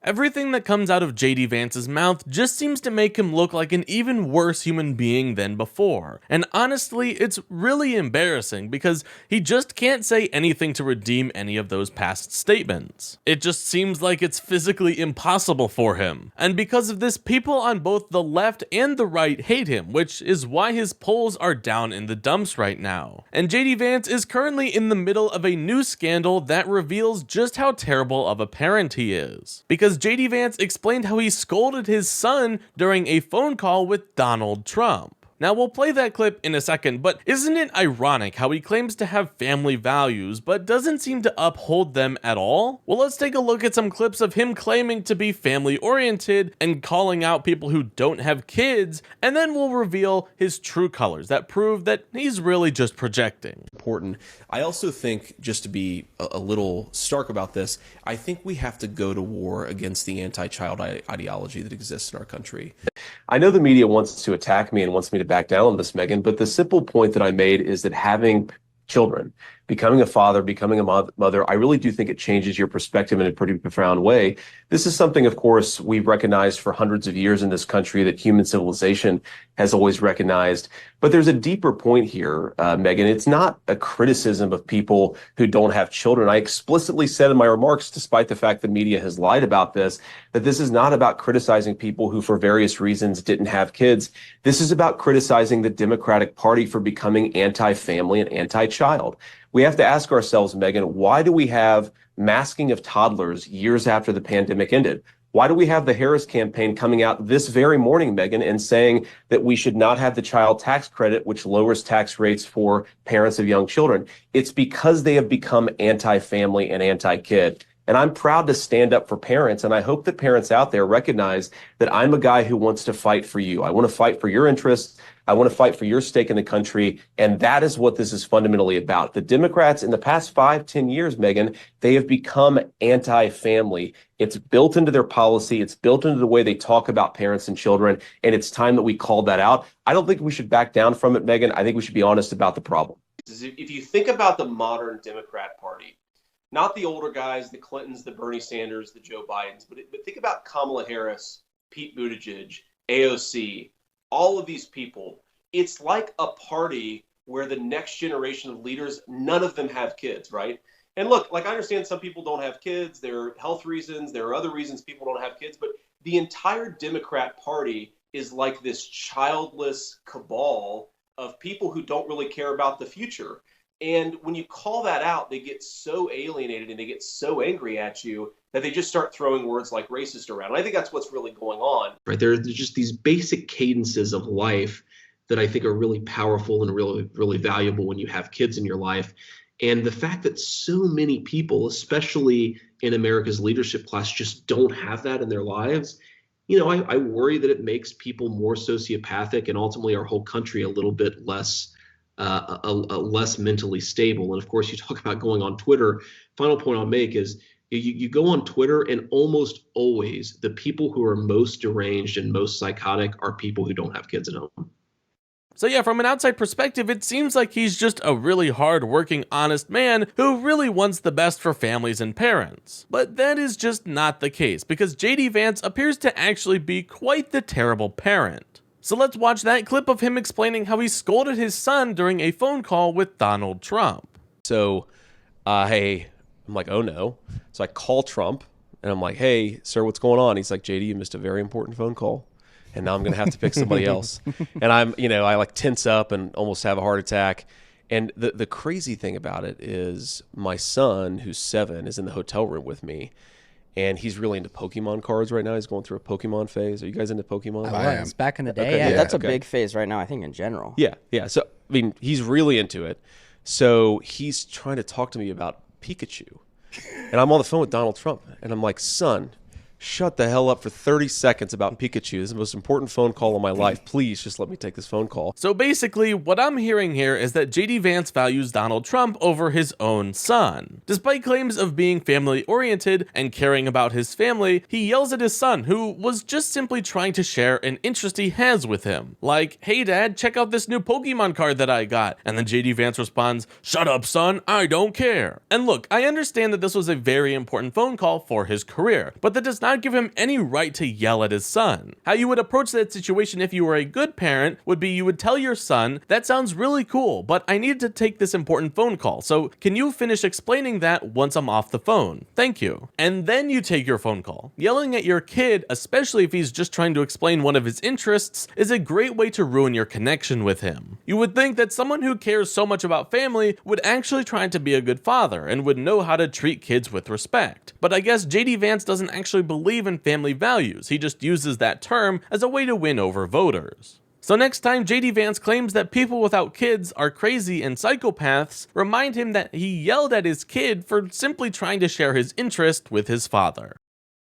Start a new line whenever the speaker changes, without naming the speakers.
Everything that comes out of JD Vance's mouth just seems to make him look like an even worse human being than before. And honestly, it's really embarrassing because he just can't say anything to redeem any of those past statements. It just seems like it's physically impossible for him. And because of this, people on both the left and the right hate him, which is why his polls are down in the dumps right now. And JD Vance is currently in the middle of a new scandal that reveals just how terrible of a parent he is. Because JD Vance explained how he scolded his son during a phone call with Donald Trump. Now we'll play that clip in a second, but isn't it ironic how he claims to have family values but doesn't seem to uphold them at all? Well, let's take a look at some clips of him claiming to be family oriented and calling out people who don't have kids, and then we'll reveal his true colors that prove that he's really just projecting.
Important. I also think, just to be a little stark about this, I think we have to go to war against the anti-child ideology that exists in our country. I know the media wants to attack me and wants me to back down on this, Megan, but the simple point that I made is that having children, becoming a father, becoming a mother, I really do think it changes your perspective in a pretty profound way. This is something, of course, we've recognized for hundreds of years in this country, that human civilization has always recognized. But there's a deeper point here, Megan. It's not a criticism of people who don't have children. I explicitly said in my remarks, despite the fact the media has lied about this, that this is not about criticizing people who, for various reasons, didn't have kids. This is about criticizing the Democratic Party for becoming anti-family and anti-child. We have to ask ourselves, Megan, why do we have masking of toddlers years after the pandemic ended? Why do we have the Harris campaign coming out this very morning, Megan, and saying that we should not have the child tax credit, which lowers tax rates for parents of young children? It's because they have become anti-family and anti-kid. And I'm proud to stand up for parents, and I hope that parents out there recognize that I'm a guy who wants to fight for you. I want to fight for your interests. I want to fight for your stake in the country, and that is what this is fundamentally about. The Democrats in the past 5-10 years, Megan, they have become anti-family. It's built into their policy. It's built into the way they talk about parents and children, and it's time that we called that out. I don't think we should back down from it, Megan. I think we should be honest about the problem. If you think about the modern Democrat Party, not the older guys, the Clintons, the Bernie Sanders, the Joe Bidens, but think about Kamala Harris, Pete Buttigieg, AOC, all of these people. It's like a party where the next generation of leaders, none of them have kids, right? And look, like I understand some people don't have kids. There are health reasons. There are other reasons people don't have kids. But the entire Democrat Party is like this childless cabal of people who don't really care about the future. And when you call that out, they get so alienated and they get so angry at you that they just start throwing words like racist around. And I think that's what's really going on. Right. There's just these basic cadences of life that I think are really powerful and really, really valuable when you have kids in your life. And the fact that so many people, especially in America's leadership class, just don't have that in their lives, you know, I worry that it makes people more sociopathic and ultimately our whole country a little bit less less mentally stable. And of course, you talk about going on Twitter. Final point I'll make is you go on Twitter, and almost always the people who are most deranged and most psychotic are people who don't have kids at home.
So yeah, from an outside perspective, it seems like he's just a really hard-working, honest man who really wants the best for families and parents. But that is just not the case, because JD Vance appears to actually be quite the terrible parent. So let's watch that clip of him explaining how he scolded his son during a phone call with Donald Trump.
So, hey, I'm like, oh no. So I call Trump and I'm like, hey, sir, what's going on? He's like, JD, you missed a very important phone call. And now I'm going to have to pick somebody else. And I like tense up and almost have a heart attack. And the crazy thing about it is my son, who's 7, is in the hotel room with me. And he's really into Pokemon cards right now. He's going through a Pokemon phase. Are you guys into Pokemon?
I am. Back in the day.
Okay.
Yeah,
That's a big phase right now, I think, in general.
Yeah. So, I mean, he's really into it. So he's trying to talk to me about Pikachu. And I'm on the phone with Donald Trump. And I'm like, son, shut the hell up for 30 seconds about Pikachu. This is the most important phone call of my life. Please just let me take this phone call.
So basically, what I'm hearing here is that JD Vance values Donald Trump over his own son. Despite claims of being family-oriented and caring about his family, he yells at his son, who was just simply trying to share an interest he has with him. Like, hey dad, check out this new Pokemon card that I got. And then JD Vance responds, shut up son, I don't care. And look, I understand that this was a very important phone call for his career, but that does not not give him any right to yell at his son. How you would approach that situation if you were a good parent would be you would tell your son, "That sounds really cool, but I need to take this important phone call, so can you finish explaining that once I'm off the phone? Thank you." And then you take your phone call. Yelling at your kid, especially if he's just trying to explain one of his interests, is a great way to ruin your connection with him. You would think that someone who cares so much about family would actually try to be a good father and would know how to treat kids with respect. But I guess JD Vance doesn't actually believe in family values, he just uses that term as a way to win over voters. So next time JD Vance claims that people without kids are crazy and psychopaths, remind him that he yelled at his kid for simply trying to share his interest with his father.